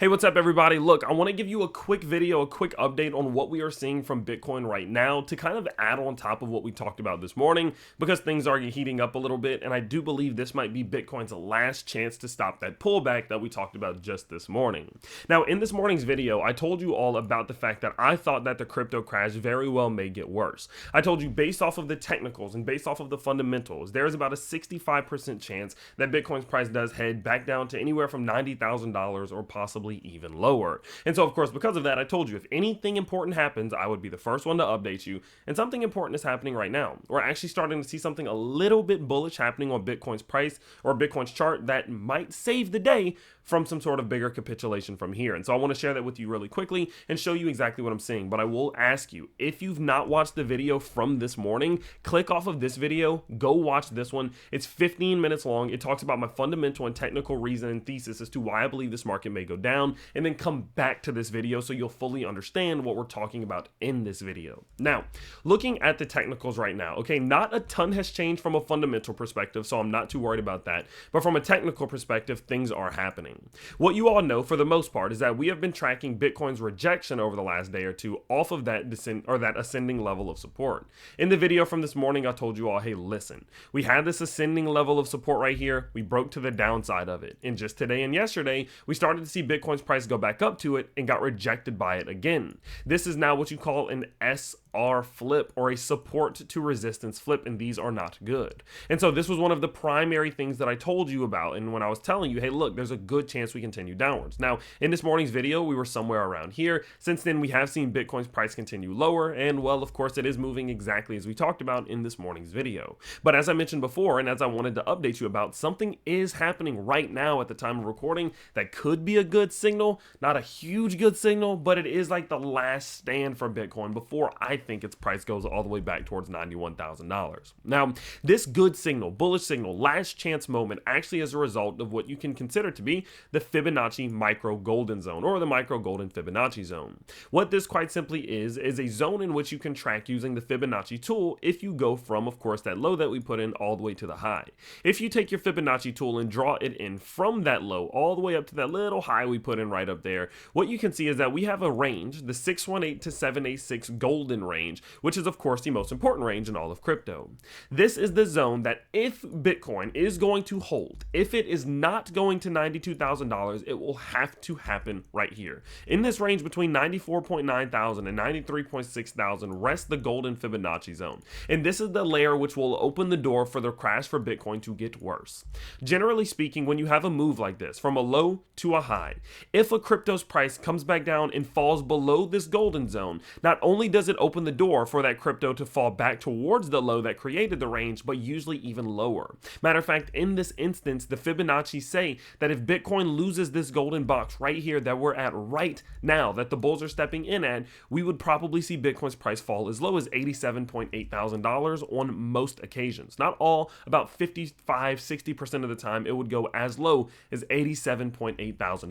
Hey, what's up, everybody? Look, I want to give you a quick video, a quick update on what we are seeing from Bitcoin right now to kind of add on top of what we talked about this morning because things are heating up a little bit. And I do believe this might be Bitcoin's last chance to stop that pullback that we talked about just this morning. Now, in this morning's video, I told you all about the fact that I thought that the crypto crash very well may get worse. I told you based off of the technicals and based off of the fundamentals, there is about a 65% chance that Bitcoin's price does head back down to anywhere from $90,000 or possibly even lower. And so, of course, because of that, I told you if anything important happens, I would be the first one to update you. And something important is happening right now. We're actually starting to see something a little bit bullish happening on Bitcoin's price or Bitcoin's chart that might save the day from some sort of bigger capitulation from here. And so I want to share that with you really quickly and show you exactly what I'm seeing. But I will ask you, if you've not watched the video from this morning, click off of this video, go watch this one. It's 15 minutes long. It talks about my fundamental and technical reason and thesis as to why I believe this market may go down, and then come back to this video so you'll fully understand what we're talking about in this video. Now, looking at the technicals right now, okay, not a ton has changed from a fundamental perspective, so I'm not too worried about that. But from a technical perspective, things are happening. What you all know for the most part is that we have been tracking Bitcoin's rejection over the last day or two off of that that ascending level of support. In the video from this morning, I told you all, hey, listen, we had this ascending level of support right here. We broke to the downside of it. And just today and yesterday, we started to see Bitcoin's price go back up to it and got rejected by it again. This is now what you call an SR flip, or a support to resistance flip, and these are not good. And so this was one of the primary things that I told you about, and when I was telling you, hey, look, there's a good chance we continue downwards. Now, in this morning's video, we were somewhere around here. Since then, we have seen Bitcoin's price continue lower, and well, of course, it is moving exactly as we talked about in this morning's video. But as I mentioned before, and as I wanted to update you about, something is happening right now at the time of recording that could be a good signal. Not a huge good signal, but it is like the last stand for Bitcoin before I think its price goes all the way back towards $91,000. Now, this good signal, bullish signal, last chance moment actually is a result of what you can consider to be the Fibonacci micro golden zone, or the micro golden Fibonacci zone. What this quite simply is a zone in which you can track using the Fibonacci tool if you go from, of course, that low that we put in all the way to the high. If you take your Fibonacci tool and draw it in from that low all the way up to that little high we put in right up there, what you can see is that we have a range, the 618 to 786 golden range, which is of course the most important range in all of crypto. This is the zone that if Bitcoin is going to hold, if it is not going to $92,000, it will have to happen right here. In this range between 94.9 thousand and 93.6 thousand rests the golden Fibonacci zone. And this is the layer which will open the door for the crash for Bitcoin to get worse. Generally speaking, when you have a move like this, from a low to a high, if a crypto's price comes back down and falls below this golden zone, not only does it open the door for that crypto to fall back towards the low that created the range, but usually even lower. Matter of fact, in this instance, the Fibonacci say that if Bitcoin loses this golden box right here that we're at right now, that the bulls are stepping in at, we would probably see Bitcoin's price fall as low as $87.8 thousand on most occasions. Not all, about 55-60% of the time, it would go as low as $87.8 thousand.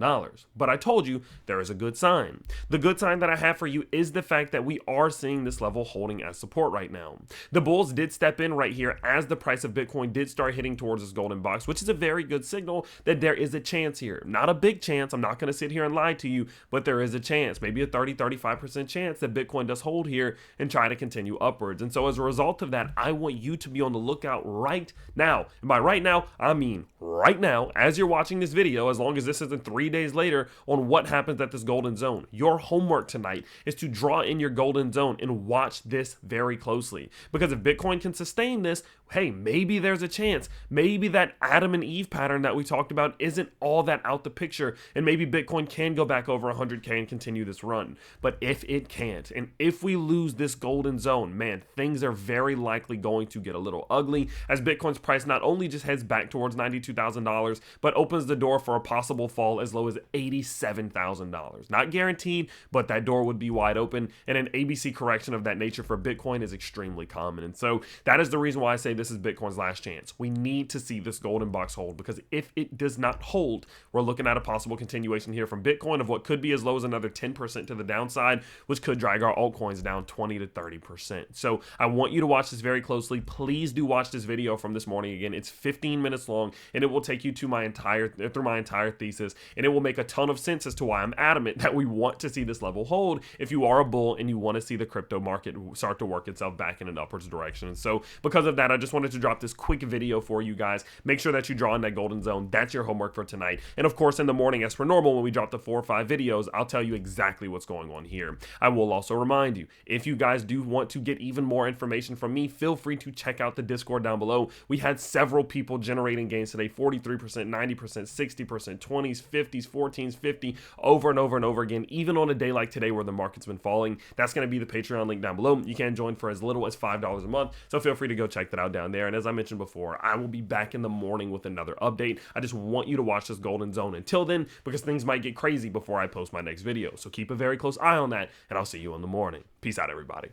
But I told you there is a good sign. The good sign that I have for you is the fact that we are seeing this level holding as support right now. The bulls did step in right here as the price of Bitcoin did start hitting towards this golden box, which is a very good signal that there is a chance here. Not a big chance, I'm not going to sit here and lie to you, but there is a chance, maybe a 30-35% chance that Bitcoin does hold here and try to continue upwards. And so as a result of that, I want you to be on the lookout right now. And by right now, I mean right now, as you're watching this video, as long as this isn't 3 days later, on what happens at this golden zone. Your homework tonight is to draw in your golden zone and watch this very closely. Because if Bitcoin can sustain this, hey, maybe there's a chance. Maybe that Adam and Eve pattern that we talked about isn't all that out the picture, and maybe Bitcoin can go back over 100K and continue this run. But if it can't, and if we lose this golden zone, man, things are very likely going to get a little ugly, as Bitcoin's price not only just heads back towards $92,000, but opens the door for a possible fall as low as $87,000. Not guaranteed, but that door would be wide open, and an ABC correction of that nature for Bitcoin is extremely common. And so that is the reason why I say this is Bitcoin's last chance. We need to see this golden box hold, because if it does not hold, we're looking at a possible continuation here from Bitcoin of what could be as low as another 10% to the downside, which could drag our altcoins down 20 to 30%. So I want you to watch this very closely. Please do watch this video from this morning. Again, it's 15 minutes long, and it will take you to through my entire thesis, and it will make a ton of sense as to why I'm adamant that we want to see this level hold if you are a bull and you want to see the crypto market start to work itself back in an upwards direction. And so because of that, I just wanted to drop this quick video for you guys. Make sure that you draw in that golden zone. That's your homework for tonight. And of course, in the morning, as per normal, when we drop the 4 or 5 videos, I'll tell you exactly what's going on here. I will also remind you, if you guys do want to get even more information from me, feel free to check out the Discord down below. We had several people generating gains today, 43%, 90%, 60%, 20s, 50s, 14s, 50, over and over and over again, even on a day like today where the market's been falling. That's going to be the Patreon link down below. You can join for as little as $5 a month, so feel free to go check that out down there. And as I mentioned before, I will be back in the morning with another update. I just want you to watch this golden zone until then, because things might get crazy before I post my next video. So keep a very close eye on that, and I'll see you in the morning. Peace out, everybody.